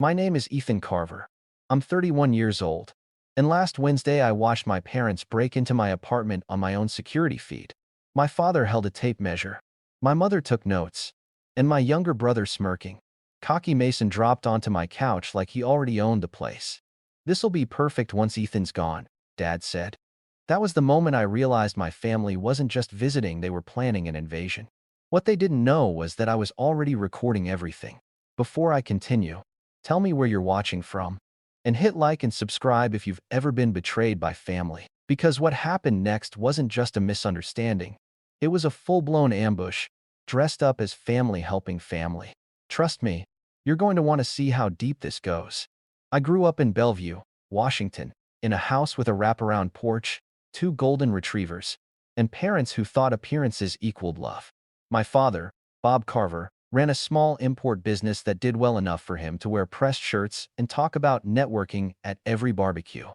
My name is Ethan Carver. I'm 31 years old. And last Wednesday I watched my parents break into my apartment on my own security feed. My father held a tape measure. My mother took notes. And my younger brother smirking. Cocky Mason dropped onto my couch like he already owned the place. "This'll be perfect once Ethan's gone," Dad said. That was the moment I realized my family wasn't just visiting, they were planning an invasion. What they didn't know was that I was already recording everything. Before I continue, tell me where you're watching from. And hit like and subscribe if you've ever been betrayed by family. Because what happened next wasn't just a misunderstanding. It was a full-blown ambush, dressed up as family helping family. Trust me, you're going to want to see how deep this goes. I grew up in Bellevue, Washington, in a house with a wraparound porch, two golden retrievers, and parents who thought appearances equaled love. My father, Bob Carver, ran a small import business that did well enough for him to wear pressed shirts and talk about networking at every barbecue.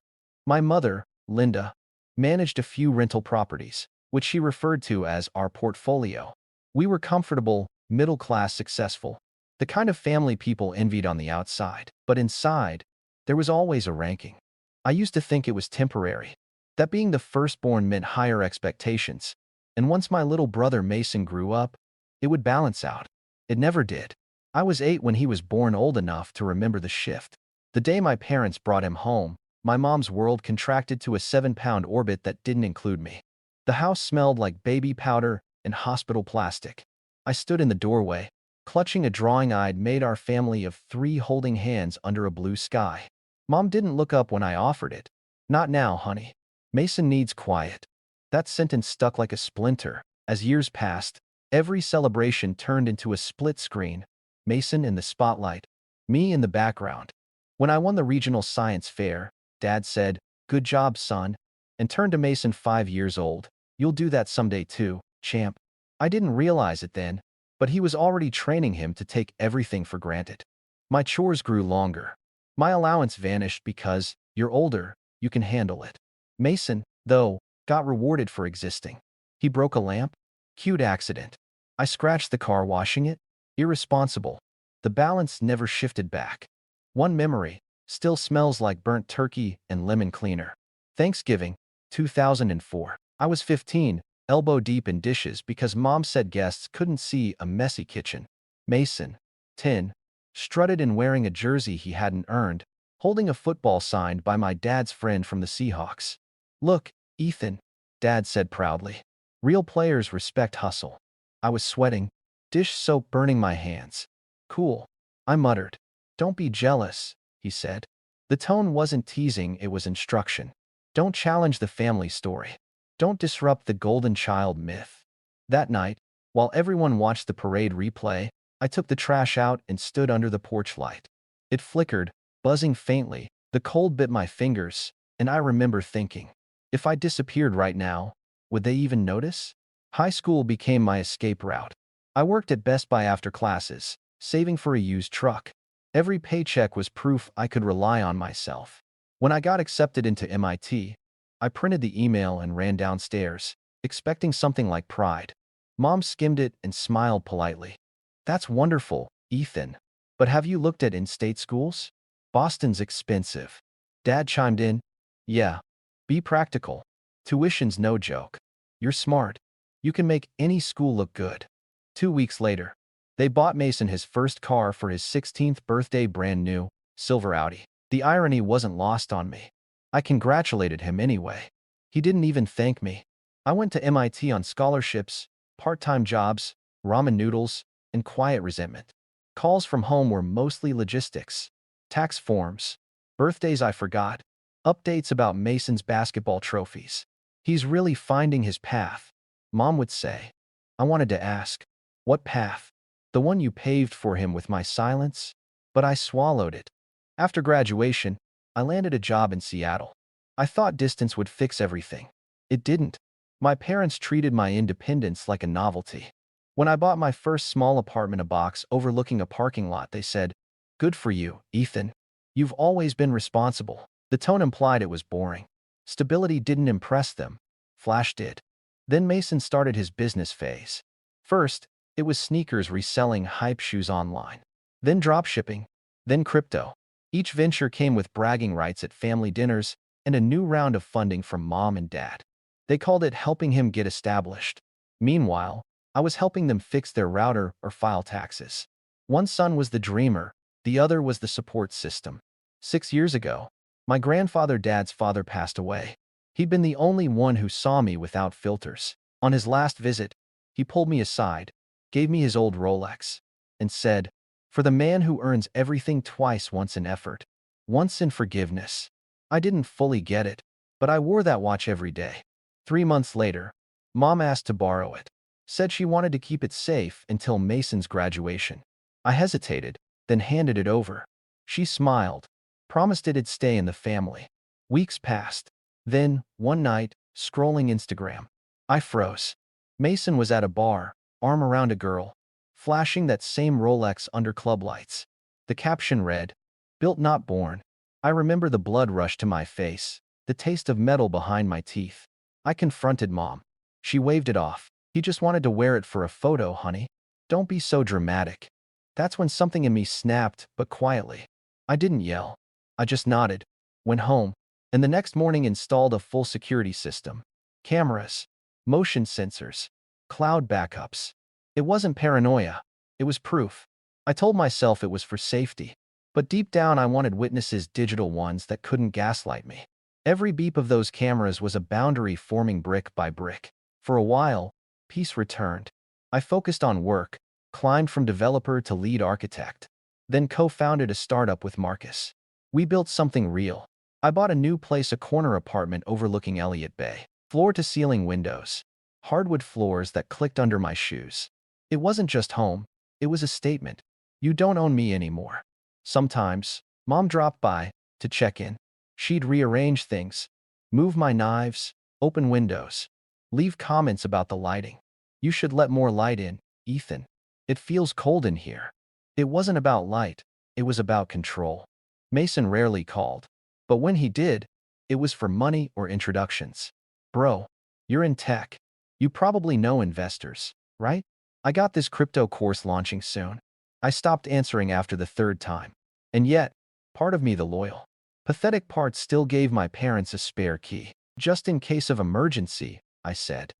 My mother, Linda, managed a few rental properties, which she referred to as our portfolio. We were comfortable, middle-class, successful, the kind of family people envied on the outside. But inside, there was always a ranking. I used to think it was temporary, that being the firstborn meant higher expectations, and once my little brother Mason grew up, it would balance out. It never did. I was 8 when he was born, old enough to remember the shift. The day my parents brought him home, my mom's world contracted to a 7-pound orbit that didn't include me. The house smelled like baby powder and hospital plastic. I stood in the doorway, clutching a drawing I'd made our family of 3 holding hands under a blue sky. Mom didn't look up when I offered it. "Not now, honey. Mason needs quiet." That sentence stuck like a splinter. As years passed, every celebration turned into a split screen. Mason in the spotlight, me in the background. When I won the regional science fair, Dad said, "Good job, son," and turned to Mason, 5 years old. "You'll do that someday too, champ." I didn't realize it then, but he was already training him to take everything for granted. My chores grew longer. My allowance vanished because, "You're older, you can handle it." Mason, though, got rewarded for existing. He broke a lamp. Cute accident. I scratched the car washing it. Irresponsible. The balance never shifted back. One memory still smells like burnt turkey and lemon cleaner. Thanksgiving, 2004. I was 15, elbow deep in dishes because Mom said guests couldn't see a messy kitchen. Mason, 10, strutted in wearing a jersey he hadn't earned, holding a football signed by my dad's friend from the Seahawks. "Look, Ethan," Dad said proudly. "Real players respect hustle." I was sweating, dish soap burning my hands. "Cool," I muttered. "Don't be jealous," he said. The tone wasn't teasing, it was instruction. Don't challenge the family story. Don't disrupt the golden child myth. That night, while everyone watched the parade replay, I took the trash out and stood under the porch light. It flickered, buzzing faintly. The cold bit my fingers, and I remember thinking, if I disappeared right now, would they even notice? High school became my escape route. I worked at Best Buy after classes, saving for a used truck. Every paycheck was proof I could rely on myself. When I got accepted into MIT, I printed the email and ran downstairs, expecting something like pride. Mom skimmed it and smiled politely. "That's wonderful, Ethan. But have you looked at in-state schools? Boston's expensive." Dad chimed in, "Yeah. Be practical. Tuition's no joke. You're smart. You can make any school look good." 2 weeks later, they bought Mason his first car for his 16th birthday, brand new, silver Audi. The irony wasn't lost on me. I congratulated him anyway. He didn't even thank me. I went to MIT on scholarships, part-time jobs, ramen noodles, and quiet resentment. Calls from home were mostly logistics. Tax forms. Birthdays I forgot. Updates about Mason's basketball trophies. "He's really finding his path," Mom would say. I wanted to ask, "What path?" "The one you paved for him with my silence?" But I swallowed it. After graduation, I landed a job in Seattle. I thought distance would fix everything. It didn't. My parents treated my independence like a novelty. When I bought my first small apartment, a box overlooking a parking lot, they said, "Good for you, Ethan. You've always been responsible." The tone implied it was boring. Stability didn't impress them. Flash did. Then Mason started his business phase. First, it was sneakers, reselling hype shoes online. Then dropshipping. Then crypto. Each venture came with bragging rights at family dinners and a new round of funding from mom and dad. They called it helping him get established. Meanwhile, I was helping them fix their router or file taxes. One son was the dreamer, the other was the support system. 6 years ago, my grandfather dad's father passed away. He'd been the only one who saw me without filters. On his last visit, he pulled me aside, gave me his old Rolex, and said, "For the man who earns everything twice, once in effort, once in forgiveness." I didn't fully get it, but I wore that watch every day. 3 months later, Mom asked to borrow it. Said she wanted to keep it safe until Mason's graduation. I hesitated, then handed it over. She smiled, promised it'd stay in the family. Weeks passed. Then, one night, scrolling Instagram, I froze. Mason was at a bar, arm around a girl, flashing that same Rolex under club lights. The caption read, "Built not born." I remember the blood rush to my face, the taste of metal behind my teeth. I confronted Mom. She waved it off. "He just wanted to wear it for a photo, honey. Don't be so dramatic." That's when something in me snapped, but quietly. I didn't yell. I just nodded, went home, and the next morning installed a full security system. Cameras, motion sensors, cloud backups. It wasn't paranoia. It was proof. I told myself it was for safety. But deep down I wanted witnesses, digital ones that couldn't gaslight me. Every beep of those cameras was a boundary forming brick by brick. For a while, peace returned. I focused on work, climbed from developer to lead architect, then co-founded a startup with Marcus. We built something real. I bought a new place, a corner apartment overlooking Elliott Bay. Floor-to-ceiling windows, hardwood floors that clicked under my shoes. It wasn't just home, it was a statement. You don't own me anymore. Sometimes, Mom dropped by to check in. She'd rearrange things, move my knives, open windows, leave comments about the lighting. "You should let more light in, Ethan. It feels cold in here." It wasn't about light, it was about control. Mason rarely called, but when he did, it was for money or introductions. "Bro, you're in tech. You probably know investors, right? I got this crypto course launching soon." I stopped answering after the third time. And yet, part of me, the loyal, pathetic part, still gave my parents a spare key. "Just in case of emergency," I said.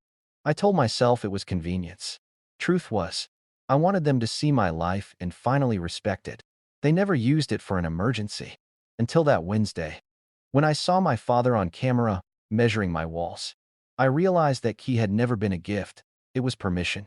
I told myself it was convenience. Truth was, I wanted them to see my life and finally respect it. They never used it for an emergency. Until that Wednesday, when I saw my father on camera, measuring my walls. I realized that key had never been a gift, it was permission.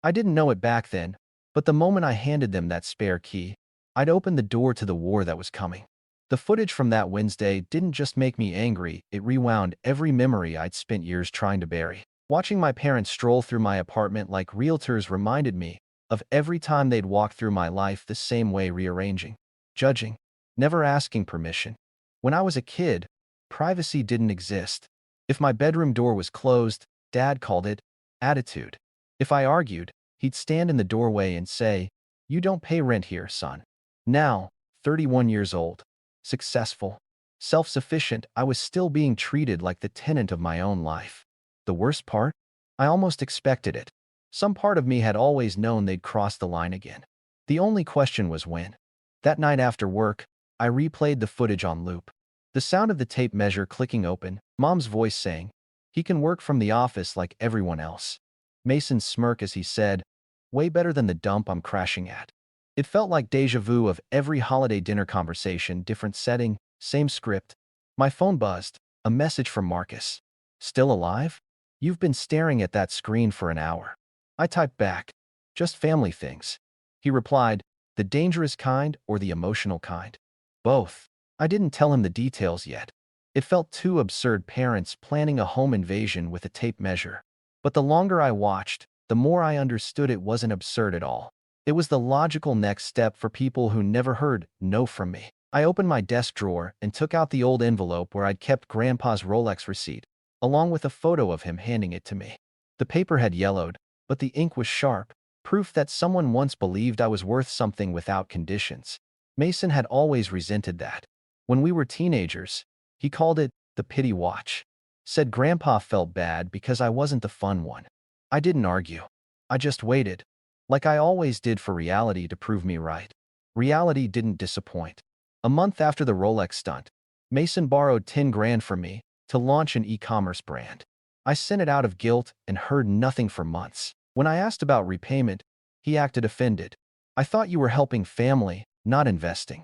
I didn't know it back then, but the moment I handed them that spare key, I'd opened the door to the war that was coming. The footage from that Wednesday didn't just make me angry, it rewound every memory I'd spent years trying to bury. Watching my parents stroll through my apartment like realtors reminded me of every time they'd walk through my life the same way, rearranging, judging, never asking permission. When I was a kid, privacy didn't exist. If my bedroom door was closed, Dad called it attitude. If I argued, he'd stand in the doorway and say, "You don't pay rent here, son." Now, 31 years old, successful, self-sufficient, I was still being treated like the tenant of my own life. The worst part? I almost expected it. Some part of me had always known they'd cross the line again. The only question was when. That night after work, I replayed the footage on loop. The sound of the tape measure clicking open, Mom's voice saying, "He can work from the office like everyone else." Mason's smirk as he said, "Way better than the dump I'm crashing at." It felt like déjà vu of every holiday dinner conversation, different setting, same script. My phone buzzed, a message from Marcus. "Still alive? You've been staring at that screen for an hour." I typed back, "Just family things." He replied, "The dangerous kind or the emotional kind?" "Both." I didn't tell him the details yet. It felt too absurd, parents planning a home invasion with a tape measure. But the longer I watched, the more I understood it wasn't absurd at all. It was the logical next step for people who never heard no from me. I opened my desk drawer and took out the old envelope where I'd kept Grandpa's Rolex receipt, along with a photo of him handing it to me. The paper had yellowed, but the ink was sharp, proof that someone once believed I was worth something without conditions. Mason had always resented that. When we were teenagers, he called it the pity watch. Said Grandpa felt bad because I wasn't the fun one. I didn't argue. I just waited, like I always did, for reality to prove me right. Reality didn't disappoint. A month after the Rolex stunt, Mason borrowed 10 grand from me to launch an e-commerce brand. I sent it out of guilt and heard nothing for months. When I asked about repayment, he acted offended. I thought you were helping family, not investing.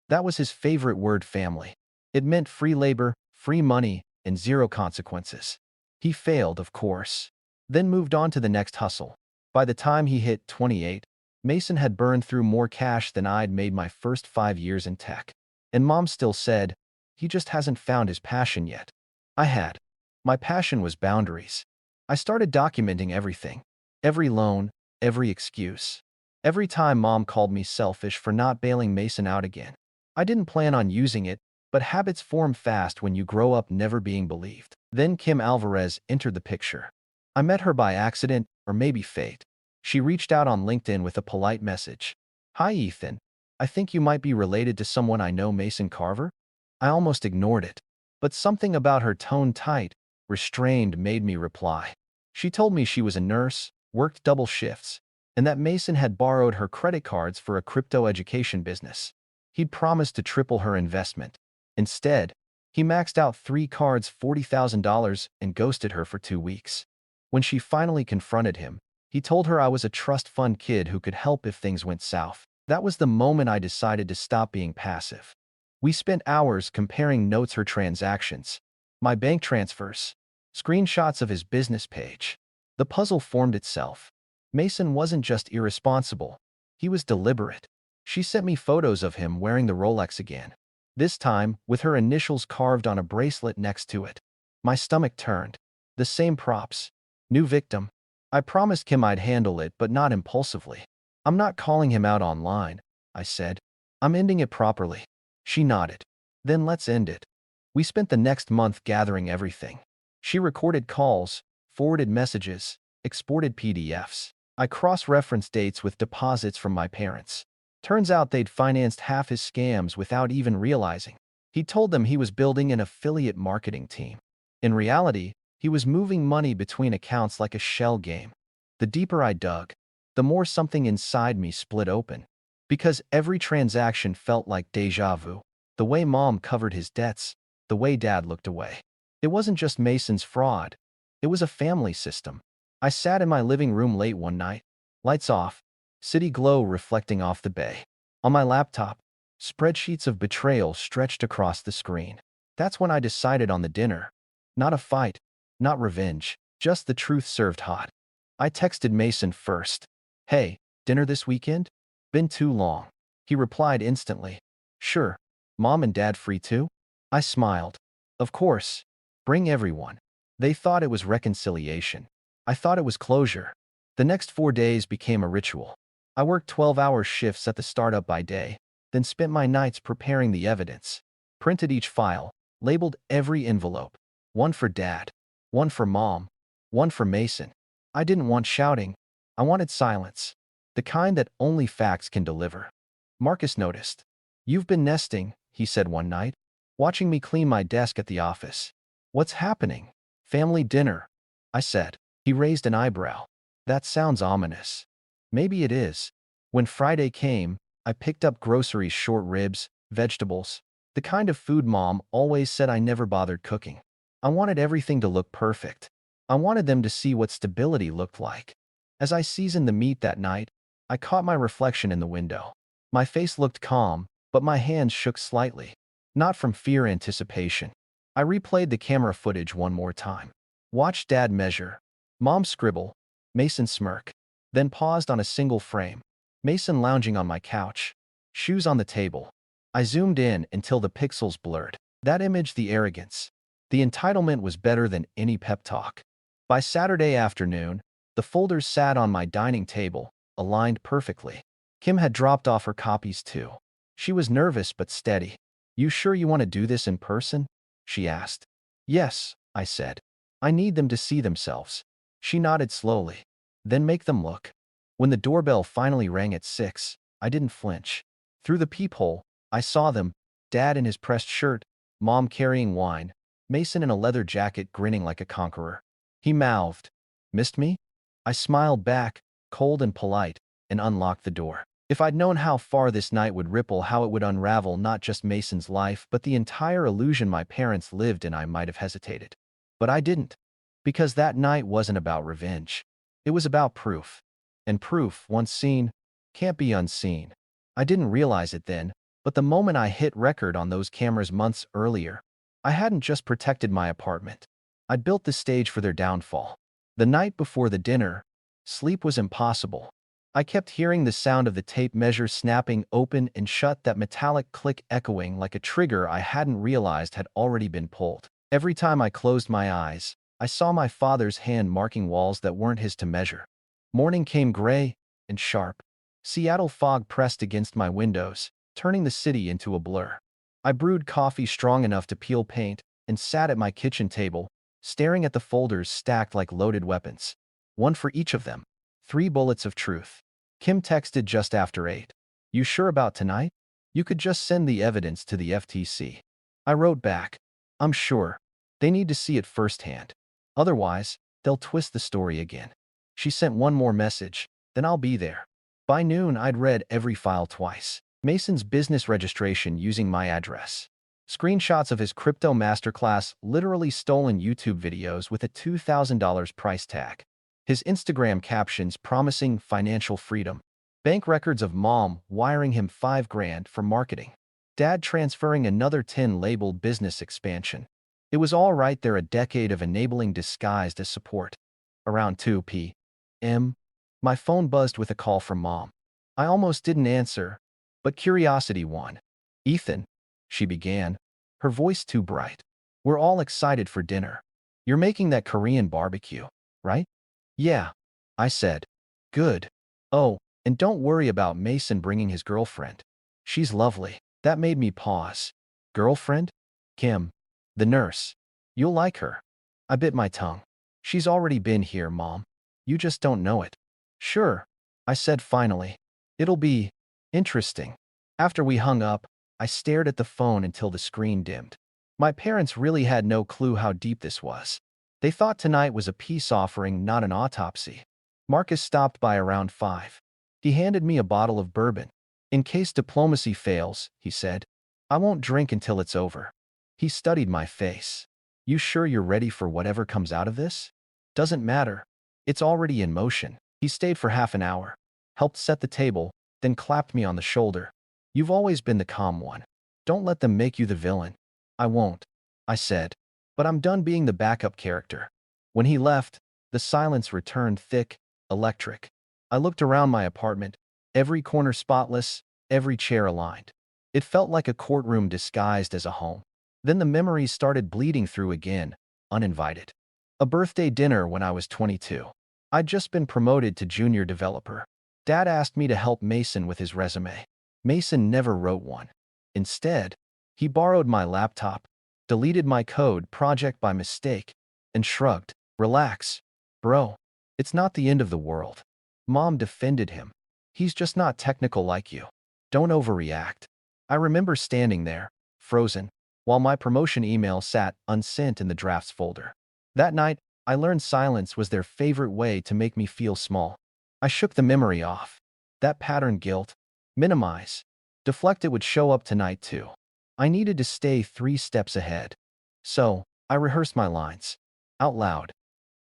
That was his favorite word, family. It meant free labor, free money, and zero consequences. He failed, of course, then moved on to the next hustle. By the time he hit 28, Mason had burned through more cash than I'd made my first 5 years in tech. And Mom still said, he just hasn't found his passion yet. I had. My passion was boundaries. I started documenting everything. Every loan, every excuse. Every time Mom called me selfish for not bailing Mason out again. I didn't plan on using it, but habits form fast when you grow up never being believed. Then Kim Alvarez entered the picture. I met her by accident, or maybe fate. She reached out on LinkedIn with a polite message. Hi Ethan, I think you might be related to someone I know, Mason Carver? I almost ignored it, but something about her tone, tight, restrained, made me reply. She told me she was a nurse, worked double shifts, and that Mason had borrowed her credit cards for a crypto education business. He'd promised to triple her investment. Instead, he maxed out 3 cards, $40,000, and ghosted her for 2 weeks. When she finally confronted him, he told her I was a trust fund kid who could help if things went south. That was the moment I decided to stop being passive. We spent hours comparing notes, her transactions, my bank transfers, screenshots of his business page. The puzzle formed itself. Mason wasn't just irresponsible, he was deliberate. She sent me photos of him wearing the Rolex again, this time with her initials carved on a bracelet next to it. My stomach turned. The same props. New victim. I promised Kim I'd handle it, but not impulsively. I'm not calling him out online, I said. I'm ending it properly. She nodded. Then let's end it. We spent the next month gathering everything. She recorded calls, forwarded messages, exported PDFs. I cross-referenced dates with deposits from my parents. Turns out they'd financed half his scams without even realizing. He told them he was building an affiliate marketing team. In reality, he was moving money between accounts like a shell game. The deeper I dug, the more something inside me split open. Because every transaction felt like déjà vu. The way Mom covered his debts, the way Dad looked away. It wasn't just Mason's fraud. It was a family system. I sat in my living room late one night, lights off, city glow reflecting off the bay. On my laptop, spreadsheets of betrayal stretched across the screen. That's when I decided on the dinner. Not a fight, not revenge, just the truth served hot. I texted Mason first. Hey, dinner this weekend? Been too long. He replied instantly. Sure. Mom and Dad free too? I smiled. Of course. Bring everyone. They thought it was reconciliation. I thought it was closure. The next 4 days became a ritual. I worked 12-hour shifts at the startup by day, then spent my nights preparing the evidence. Printed each file, labeled every envelope. One for Dad, one for Mom, one for Mason. I didn't want shouting. I wanted silence. The kind that only facts can deliver. Marcus noticed. You've been nesting, he said one night, watching me clean my desk at the office. What's happening? Family dinner, I said. He raised an eyebrow. That sounds ominous. Maybe it is. When Friday came, I picked up groceries, short ribs, vegetables, the kind of food Mom always said I never bothered cooking. I wanted everything to look perfect. I wanted them to see what stability looked like. As I seasoned the meat that night, I caught my reflection in the window. My face looked calm, but my hands shook slightly. Not from fear, anticipation. I replayed the camera footage one more time. Watched Dad measure, Mom scribble, Mason smirk, then paused on a single frame. Mason lounging on my couch, shoes on the table. I zoomed in until the pixels blurred. That image, the arrogance, the entitlement was better than any pep talk. By Saturday afternoon, the folders sat on my dining table, aligned perfectly. Kim had dropped off her copies too. She was nervous but steady. You sure you want to do this in person? She asked. Yes, I said. I need them to see themselves. She nodded slowly. Then make them look. When the doorbell finally rang at 6, I didn't flinch. Through the peephole, I saw them, Dad in his pressed shirt, Mom carrying wine, Mason in a leather jacket grinning like a conqueror. He mouthed, "Missed me?" I smiled back, cold and polite, and unlocked the door. If I'd known how far this night would ripple, how it would unravel not just Mason's life, but the entire illusion my parents lived in, I might have hesitated. But I didn't. Because that night wasn't about revenge. It was about proof. And proof, once seen, can't be unseen. I didn't realize it then, but the moment I hit record on those cameras months earlier, I hadn't just protected my apartment. I'd built the stage for their downfall. The night before the dinner, sleep was impossible. I kept hearing the sound of the tape measure snapping open and shut, that metallic click echoing like a trigger I hadn't realized had already been pulled. Every time I closed my eyes, I saw my father's hand marking walls that weren't his to measure. Morning came gray and sharp. Seattle fog pressed against my windows, turning the city into a blur. I brewed coffee strong enough to peel paint and sat at my kitchen table, staring at the folders stacked like loaded weapons. One for each of them. 3 bullets of truth. Kim texted just after 8. You sure about tonight? You could just send the evidence to the FTC. I wrote back. I'm sure. They need to see it firsthand. Otherwise, they'll twist the story again. She sent one more message. Then I'll be there. By noon, I'd read every file twice. Mason's business registration using my address. Screenshots of his crypto masterclass, literally stolen YouTube videos with a $2,000 price tag. His Instagram captions promising financial freedom. Bank records of mom wiring him $5,000 for marketing. Dad transferring another 10 labeled business expansion. It was all right there, a decade of enabling disguised as support. Around 2 p.m., my phone buzzed with a call from mom. I almost didn't answer, but curiosity won. Ethan, she began, her voice too bright. We're all excited for dinner. You're making that Korean barbecue, right? Yeah, I said. Good. Oh, and don't worry about Mason bringing his girlfriend. She's lovely. That made me pause. Girlfriend? Kim. The nurse. You'll like her. I bit my tongue. She's already been here, Mom. You just don't know it. Sure, I said finally. It'll be interesting. After we hung up, I stared at the phone until the screen dimmed. My parents really had no clue how deep this was. They thought tonight was a peace offering, not an autopsy. Marcus stopped by around 5. He handed me a bottle of bourbon. In case diplomacy fails, he said. I won't drink until it's over. He studied my face. You sure you're ready for whatever comes out of this? Doesn't matter. It's already in motion. He stayed for half an hour, helped set the table, then clapped me on the shoulder. You've always been the calm one. Don't let them make you the villain. I won't, I said. But I'm done being the backup character. When he left, the silence returned, thick, electric. I looked around my apartment, every corner spotless, every chair aligned. It felt like a courtroom disguised as a home. Then the memories started bleeding through again, uninvited. A birthday dinner when I was 22. I'd just been promoted to junior developer. Dad asked me to help Mason with his resume. Mason never wrote one. Instead, he borrowed my laptop, deleted my code project by mistake, and shrugged. Relax, bro. It's not the end of the world. Mom defended him. He's just not technical like you. Don't overreact. I remember standing there, frozen, while my promotion email sat unsent in the drafts folder. That night, I learned silence was their favorite way to make me feel small. I shook the memory off. That pattern guilt, minimize, deflect, it would show up tonight too. I needed to stay 3 steps ahead. So, I rehearsed my lines. Out loud.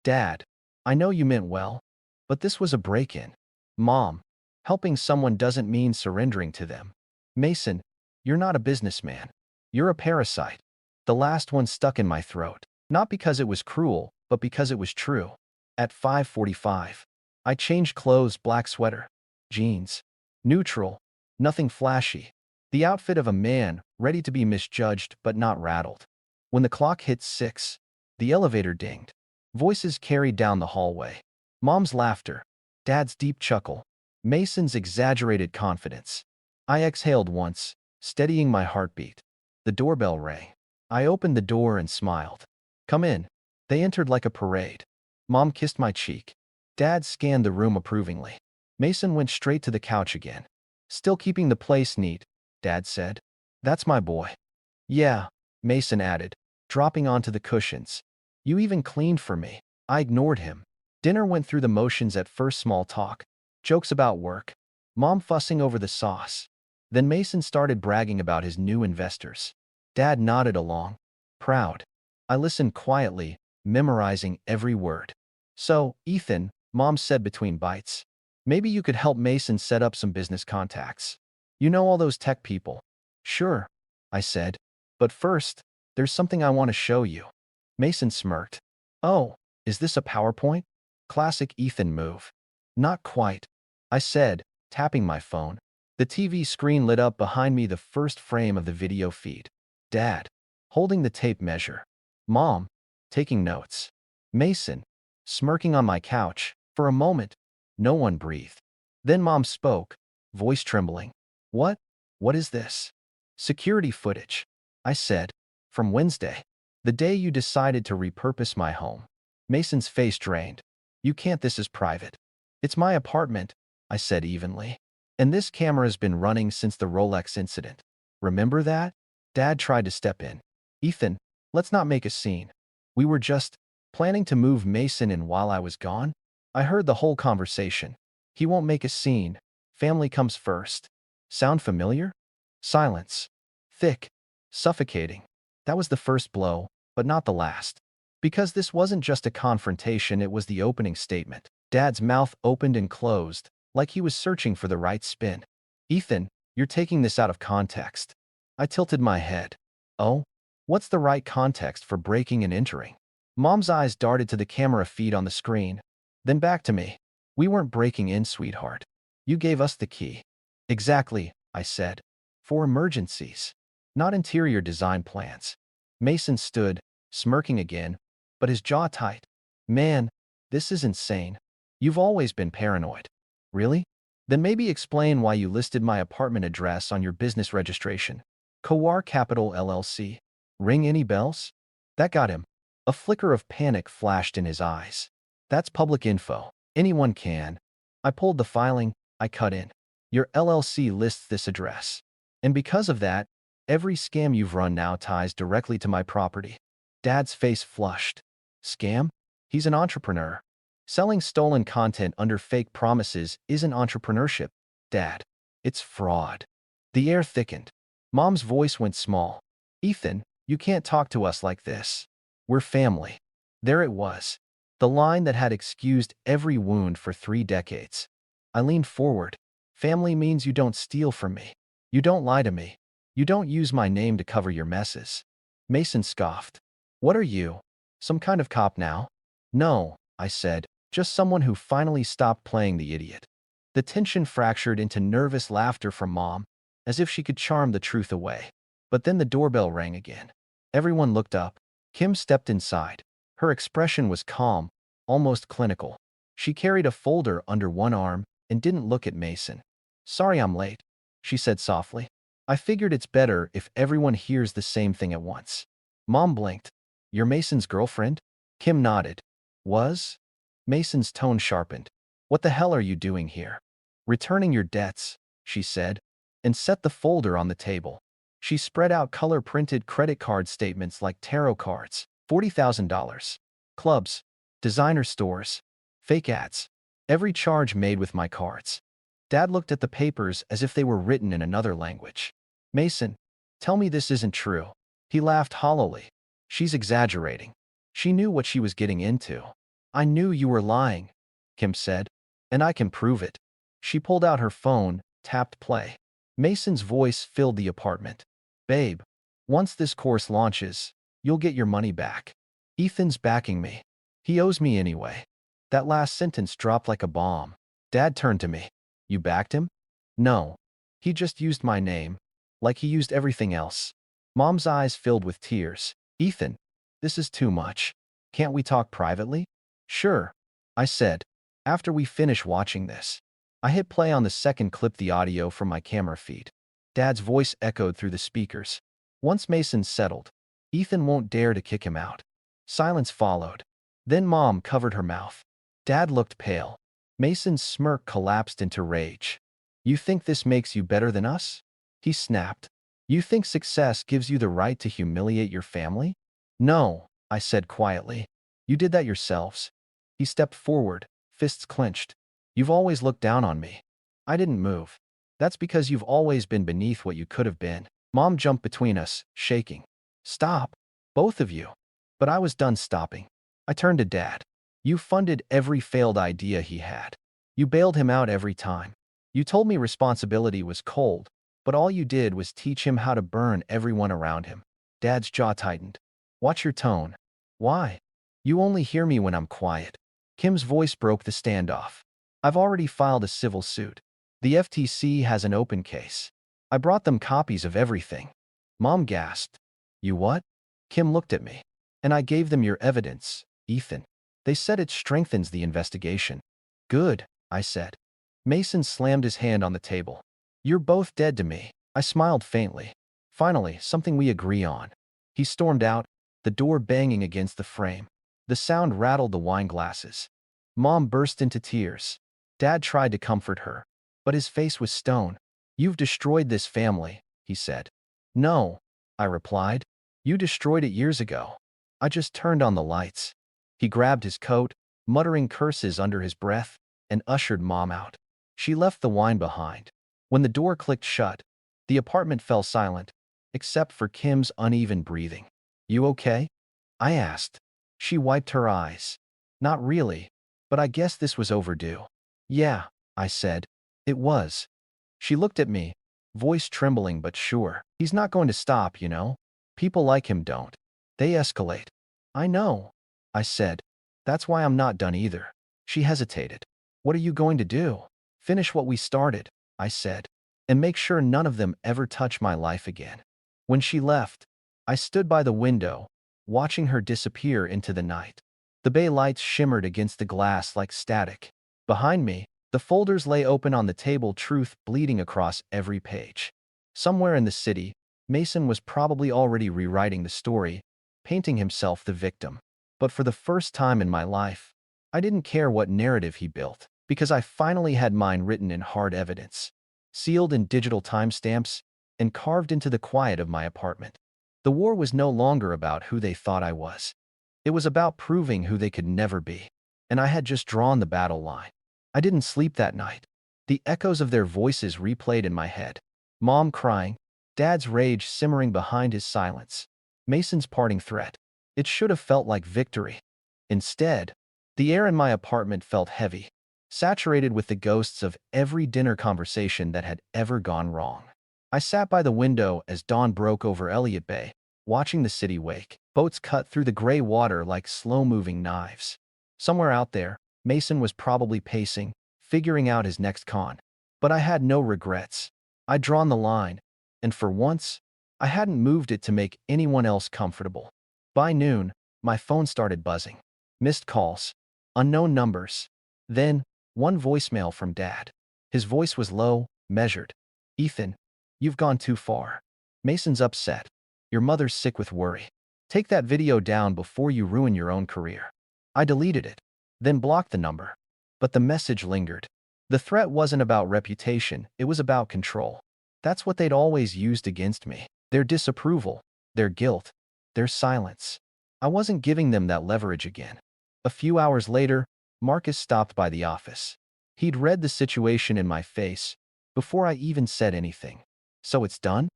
Dad, I know you meant well, but this was a break-in. Mom, helping someone doesn't mean surrendering to them. Mason, you're not a businessman. You're a parasite. The last one stuck in my throat. Not because it was cruel, but because it was true. At 5:45, I changed clothes, black sweater, jeans, neutral, nothing flashy. The outfit of a man, ready to be misjudged but not rattled. When the clock hit 6, the elevator dinged. Voices carried down the hallway. Mom's laughter, Dad's deep chuckle, Mason's exaggerated confidence. I exhaled once, steadying my heartbeat. The doorbell rang. I opened the door and smiled. Come in. They entered like a parade. Mom kissed my cheek. Dad scanned the room approvingly. Mason went straight to the couch again. Still keeping the place neat, Dad said. That's my boy. Yeah, Mason added, dropping onto the cushions. You even cleaned for me. I ignored him. Dinner went through the motions at first, small talk, jokes about work. Mom fussing over the sauce. Then Mason started bragging about his new investors. Dad nodded along, proud. I listened quietly, memorizing every word. So, Ethan, Mom said between bites, maybe you could help Mason set up some business contacts. You know all those tech people. Sure, I said. But first, there's something I want to show you. Mason smirked. Oh, is this a PowerPoint? Classic Ethan move. Not quite, I said, tapping my phone. The TV screen lit up behind me, the first frame of the video feed. Dad, holding the tape measure. Mom, taking notes. Mason, smirking on my couch. For a moment, no one breathed. Then Mom spoke, voice trembling. What? What is this? Security footage, I said. From Wednesday. The day you decided to repurpose my home. Mason's face drained. You can't, this is private. It's my apartment, I said evenly. And this camera's been running since the Rolex incident. Remember that? Dad tried to step in. Ethan, let's not make a scene. We were just planning to move Mason in while I was gone. I heard the whole conversation. He won't make a scene. Family comes first. Sound familiar? Silence. Thick. Suffocating. That was the first blow, but not the last. Because this wasn't just a confrontation, it was the opening statement. Dad's mouth opened and closed, like he was searching for the right spin. Ethan, you're taking this out of context. I tilted my head. Oh? What's the right context for breaking and entering? Mom's eyes darted to the camera feed on the screen, then back to me. We weren't breaking in, sweetheart. You gave us the key. Exactly, I said. For emergencies. Not interior design plans. Mason stood, smirking again, but his jaw tight. Man, this is insane. You've always been paranoid. Really? Then maybe explain why you listed my apartment address on your business registration. Kowar Capital LLC. Ring any bells? That got him. A flicker of panic flashed in his eyes. That's public info. Anyone can. I pulled the filing, I cut in. Your LLC lists this address. And because of that, every scam you've run now ties directly to my property. Dad's face flushed. Scam? He's an entrepreneur. Selling stolen content under fake promises isn't entrepreneurship, Dad. It's fraud. The air thickened. Mom's voice went small. Ethan, you can't talk to us like this. We're family. There it was. The line that had excused every wound for 3 decades. I leaned forward. Family means you don't steal from me. You don't lie to me. You don't use my name to cover your messes. Mason scoffed. What are you? Some kind of cop now? No, I said, just someone who finally stopped playing the idiot. The tension fractured into nervous laughter from Mom, as if she could charm the truth away. But then the doorbell rang again. Everyone looked up. Kim stepped inside. Her expression was calm, almost clinical. She carried a folder under one arm and didn't look at Mason. Sorry I'm late, she said softly. I figured it's better if everyone hears the same thing at once. Mom blinked. You're Mason's girlfriend? Kim nodded. Was? Mason's tone sharpened. What the hell are you doing here? Returning your debts, she said, and set the folder on the table. She spread out color-printed credit card statements like tarot cards. $40,000. Clubs. Designer stores. Fake ads. Every charge made with my cards. Dad looked at the papers as if they were written in another language. Mason, tell me this isn't true. He laughed hollowly. She's exaggerating. She knew what she was getting into. I knew you were lying, Kim said, and I can prove it. She pulled out her phone, tapped play. Mason's voice filled the apartment. Babe, once this course launches, you'll get your money back. Ethan's backing me. He owes me anyway. That last sentence dropped like a bomb. Dad turned to me. You backed him? No. He just used my name, like he used everything else. Mom's eyes filled with tears. Ethan, this is too much. Can't we talk privately? Sure, I said. After we finish watching this. I hit play on the second clip, the audio from my camera feed. Dad's voice echoed through the speakers. Once Mason settled, Ethan won't dare to kick him out. Silence followed. Then Mom covered her mouth. Dad looked pale. Mason's smirk collapsed into rage. You think this makes you better than us? He snapped. You think success gives you the right to humiliate your family? No, I said quietly. You did that yourselves. He stepped forward, fists clenched. You've always looked down on me. I didn't move. That's because you've always been beneath what you could have been. Mom jumped between us, shaking. Stop. Both of you. But I was done stopping. I turned to Dad. You funded every failed idea he had. You bailed him out every time. You told me responsibility was cold, but all you did was teach him how to burn everyone around him. Dad's jaw tightened. Watch your tone. Why? You only hear me when I'm quiet. Kim's voice broke the standoff. I've already filed a civil suit. The FTC has an open case. I brought them copies of everything. Mom gasped. You what? Kim looked at me. And I gave them your evidence, Ethan. They said it strengthens the investigation. Good, I said. Mason slammed his hand on the table. You're both dead to me. I smiled faintly. Finally, something we agree on. He stormed out, the door banging against the frame. The sound rattled the wine glasses. Mom burst into tears. Dad tried to comfort her, but his face was stone. You've destroyed this family, he said. No, I replied. You destroyed it years ago. I just turned on the lights. He grabbed his coat, muttering curses under his breath, and ushered Mom out. She left the wine behind. When the door clicked shut, the apartment fell silent, except for Kim's uneven breathing. You okay? I asked. She wiped her eyes. Not really, but I guess this was overdue. Yeah, I said. It was. She looked at me, voice trembling but sure. He's not going to stop, you know. People like him don't. They escalate. I know, I said. That's why I'm not done either. She hesitated. What are you going to do? Finish what we started, I said, and make sure none of them ever touch my life again. When she left, I stood by the window, watching her disappear into the night. The bay lights shimmered against the glass like static. Behind me, the folders lay open on the table, truth bleeding across every page. Somewhere in the city, Mason was probably already rewriting the story, painting himself the victim. But for the first time in my life, I didn't care what narrative he built, because I finally had mine written in hard evidence, sealed in digital timestamps, and carved into the quiet of my apartment. The war was no longer about who they thought I was. It was about proving who they could never be. And I had just drawn the battle line. I didn't sleep that night. The echoes of their voices replayed in my head. Mom crying, Dad's rage simmering behind his silence, Mason's parting threat. It should have felt like victory. Instead, the air in my apartment felt heavy, saturated with the ghosts of every dinner conversation that had ever gone wrong. I sat by the window as dawn broke over Elliott Bay, watching the city wake. Boats cut through the gray water like slow-moving knives. Somewhere out there, Mason was probably pacing, figuring out his next con. But I had no regrets. I'd drawn the line, and for once, I hadn't moved it to make anyone else comfortable. By noon, my phone started buzzing. Missed calls. Unknown numbers. Then, one voicemail from Dad. His voice was low, measured. Ethan, you've gone too far. Mason's upset. Your mother's sick with worry. Take that video down before you ruin your own career. I deleted it, then blocked the number. But the message lingered. The threat wasn't about reputation, it was about control. That's what they'd always used against me. Their disapproval, their guilt, their silence. I wasn't giving them that leverage again. A few hours later, Marcus stopped by the office. He'd read the situation in my face before I even said anything. So it's done?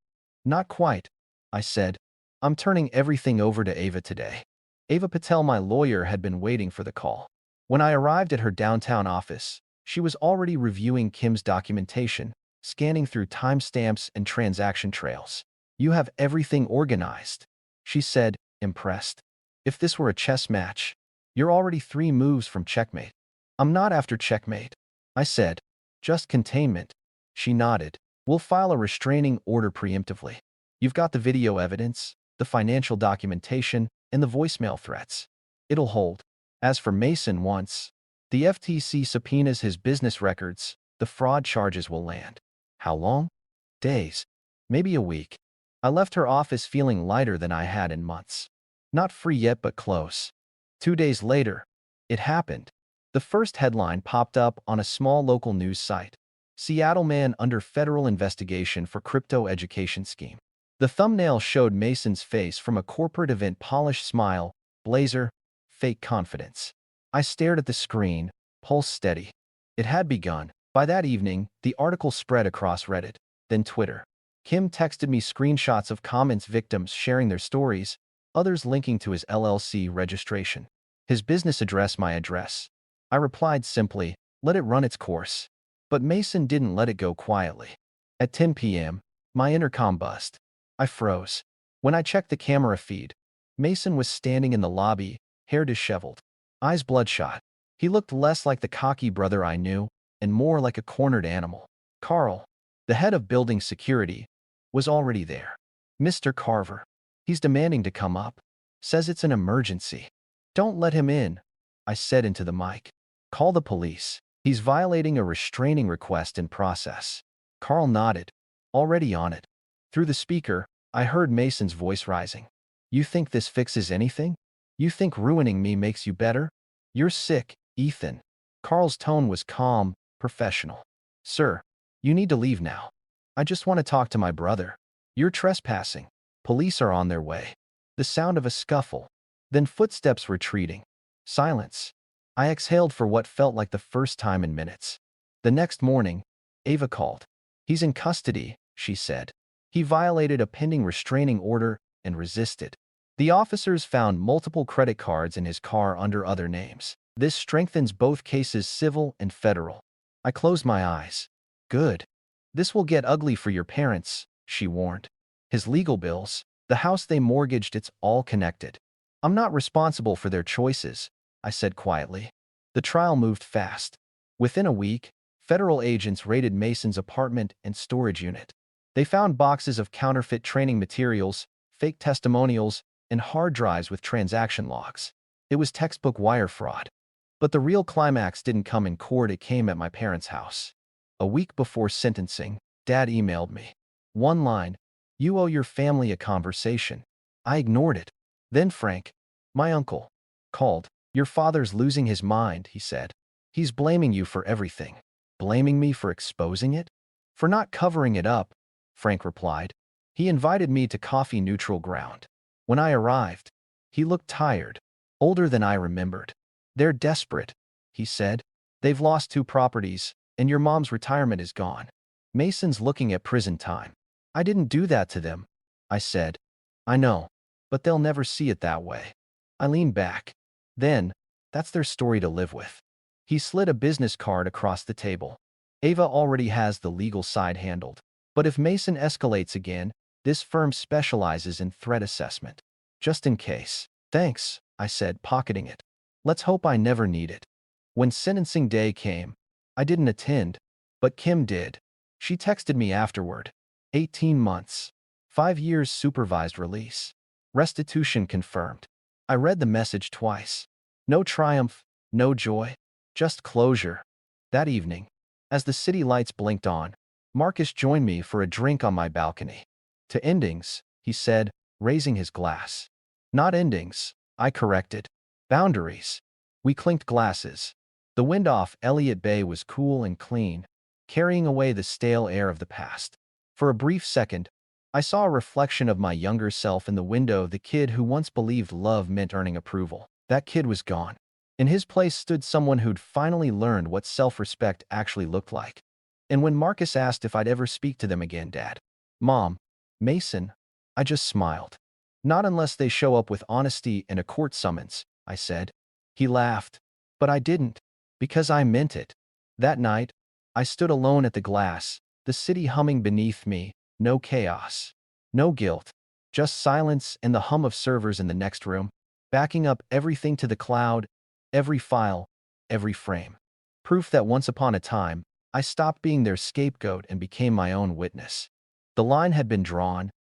Not quite, I said. I'm turning everything over to Ava today. Ava Patel, my lawyer, had been waiting for the call. When I arrived at her downtown office, she was already reviewing Kim's documentation, scanning through timestamps and transaction trails. You have everything organized, she said, impressed. If this were a chess match, you're already 3 moves from checkmate. I'm not after checkmate, I said. Just containment. She nodded. We'll file a restraining order preemptively. You've got the video evidence, the financial documentation, and the voicemail threats. It'll hold. As for Mason, once the FTC subpoenas his business records, the fraud charges will land. How long? Days. Maybe a week. I left her office feeling lighter than I had in months. Not free yet, but close. 2 days later, it happened. The first headline popped up on a small local news site. Seattle man under federal investigation for crypto education scheme. The thumbnail showed Mason's face from a corporate event, polished smile, blazer, fake confidence. I stared at the screen, pulse steady. It had begun. By that evening, the article spread across Reddit, then Twitter. Kim texted me screenshots of comments victims sharing their stories, others linking to his LLC registration. His business address my address. I replied simply, let it run its course. But Mason didn't let it go quietly. At 10 p.m., my intercom buzzed. I froze. When I checked the camera feed, Mason was standing in the lobby, hair disheveled, eyes bloodshot. He looked less like the cocky brother I knew, and more like a cornered animal. Carl, the head of building security, was already there. Mr. Carver. He's demanding to come up. Says it's an emergency. Don't let him in, I said into the mic. Call the police. He's violating a restraining request in process. Carl nodded. Already on it. Through the speaker, I heard Mason's voice rising. You think this fixes anything? You think ruining me makes you better? You're sick, Ethan. Carl's tone was calm, professional. Sir, you need to leave now. I just want to talk to my brother. You're trespassing. Police are on their way. The sound of a scuffle. Then footsteps retreating. Silence. I exhaled for what felt like the first time in minutes. The next morning, Ava called. He's in custody, she said. He violated a pending restraining order and resisted. The officers found multiple credit cards in his car under other names. This strengthens both cases, civil and federal. I closed my eyes. Good. This will get ugly for your parents, she warned. His legal bills, the house they mortgaged, it's all connected. I'm not responsible for their choices, I said quietly. The trial moved fast. Within a week, federal agents raided Mason's apartment and storage unit. They found boxes of counterfeit training materials, fake testimonials, and hard drives with transaction logs. It was textbook wire fraud. But the real climax didn't come in court, it came at my parents' house. A week before sentencing, Dad emailed me. One line, you owe your family a conversation. I ignored it. Then Frank, my uncle, called. Your father's losing his mind, he said. He's blaming you for everything. Blaming me for exposing it? For not covering it up, Frank replied. He invited me to coffee neutral ground. When I arrived, he looked tired, older than I remembered. They're desperate, he said. They've lost 2 properties, and your mom's retirement is gone. Mason's looking at prison time. I didn't do that to them, I said. I know, but they'll never see it that way. I leaned back. Then, that's their story to live with. He slid a business card across the table. Ava already has the legal side handled. But if Mason escalates again, this firm specializes in threat assessment. Just in case. Thanks, I said, pocketing it. Let's hope I never need it. When sentencing day came, I didn't attend, but Kim did. She texted me afterward. 18 months. 5 years supervised release. Restitution confirmed. I read the message twice. No triumph, no joy, just closure. That evening, as the city lights blinked on, Marcus joined me for a drink on my balcony. To endings, he said, raising his glass. Not endings, I corrected. Boundaries. We clinked glasses. The wind off Elliott Bay was cool and clean, carrying away the stale air of the past. For a brief second, I saw a reflection of my younger self in the window, the kid who once believed love meant earning approval. That kid was gone. In his place stood someone who'd finally learned what self-respect actually looked like. And when Marcus asked if I'd ever speak to them again, Dad, Mom, Mason, I just smiled. Not unless they show up with honesty and a court summons, I said. He laughed. But I didn't. Because I meant it. That night, I stood alone at the glass, the city humming beneath me, no chaos, no guilt, just silence and the hum of servers in the next room, backing up everything to the cloud, every file, every frame. Proof that once upon a time, I stopped being their scapegoat and became my own witness. The line had been drawn,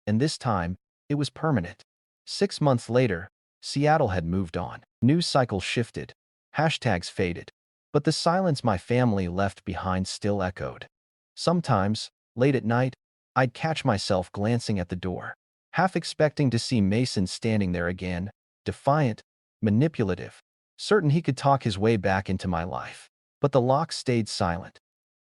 and this time, it was permanent. 6 months later, Seattle had moved on. News cycles shifted. Hashtags faded. But the silence my family left behind still echoed. Sometimes, late at night, I'd catch myself glancing at the door, half expecting to see Mason standing there again, defiant, manipulative, certain he could talk his way back into my life. But the lock stayed silent.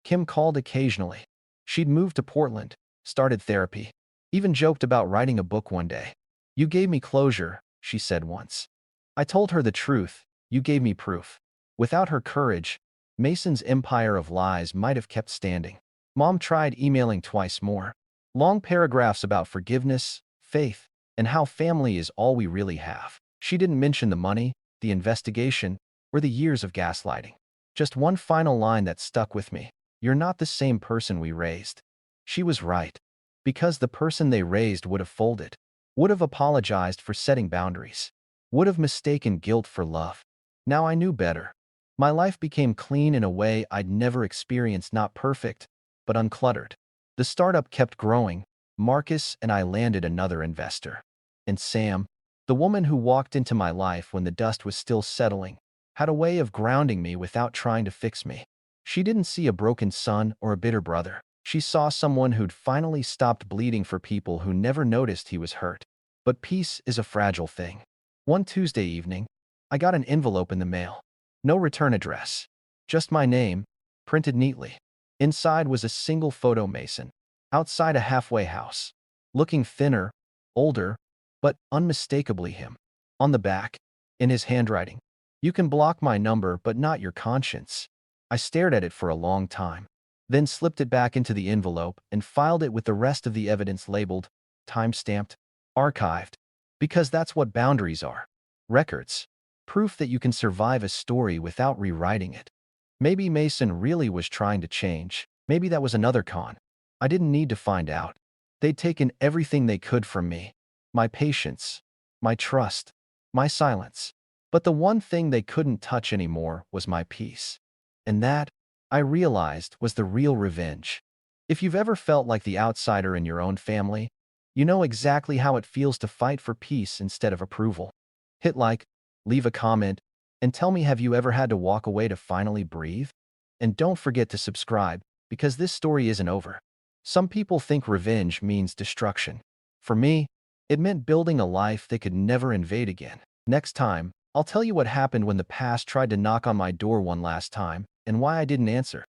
Kim called occasionally. She'd moved to Portland, started therapy, even joked about writing a book one day. You gave me closure, she said once. I told her the truth. You gave me proof. Without her courage, Mason's empire of lies might have kept standing. Mom tried emailing twice more. Long paragraphs about forgiveness, faith, and how family is all we really have. She didn't mention the money, the investigation, or the years of gaslighting. Just one final line that stuck with me. You're not the same person we raised. She was right. Because the person they raised would have folded, would have apologized for setting boundaries, would have mistaken guilt for love. Now I knew better. My life became clean in a way I'd never experienced, not perfect, but uncluttered. The startup kept growing. Marcus and I landed another investor. And Sam, the woman who walked into my life when the dust was still settling, had a way of grounding me without trying to fix me. She didn't see a broken son or a bitter brother. She saw someone who'd finally stopped bleeding for people who never noticed he was hurt. But peace is a fragile thing. One Tuesday evening, I got an envelope in the mail. No return address. Just my name, printed neatly. Inside was a single photo Mason, outside a halfway house, looking thinner, older, but unmistakably him. On the back, in his handwriting, "You can block my number, but not your conscience." I stared at it for a long time, then slipped it back into the envelope and filed it with the rest of the evidence labeled, time-stamped, archived, because that's what boundaries are. Records. Proof that you can survive a story without rewriting it. Maybe Mason really was trying to change. Maybe that was another con. I didn't need to find out. They'd taken everything they could from me. My patience, my trust, my silence. But the one thing they couldn't touch anymore was my peace. And that, I realized, was the real revenge. If you've ever felt like the outsider in your own family, you know exactly how it feels to fight for peace instead of approval. Hit like, leave a comment, and tell me, have you ever had to walk away to finally breathe? And don't forget to subscribe, because this story isn't over. Some people think revenge means destruction. For me, it meant building a life they could never invade again. Next time, I'll tell you what happened when the past tried to knock on my door one last time, and why I didn't answer.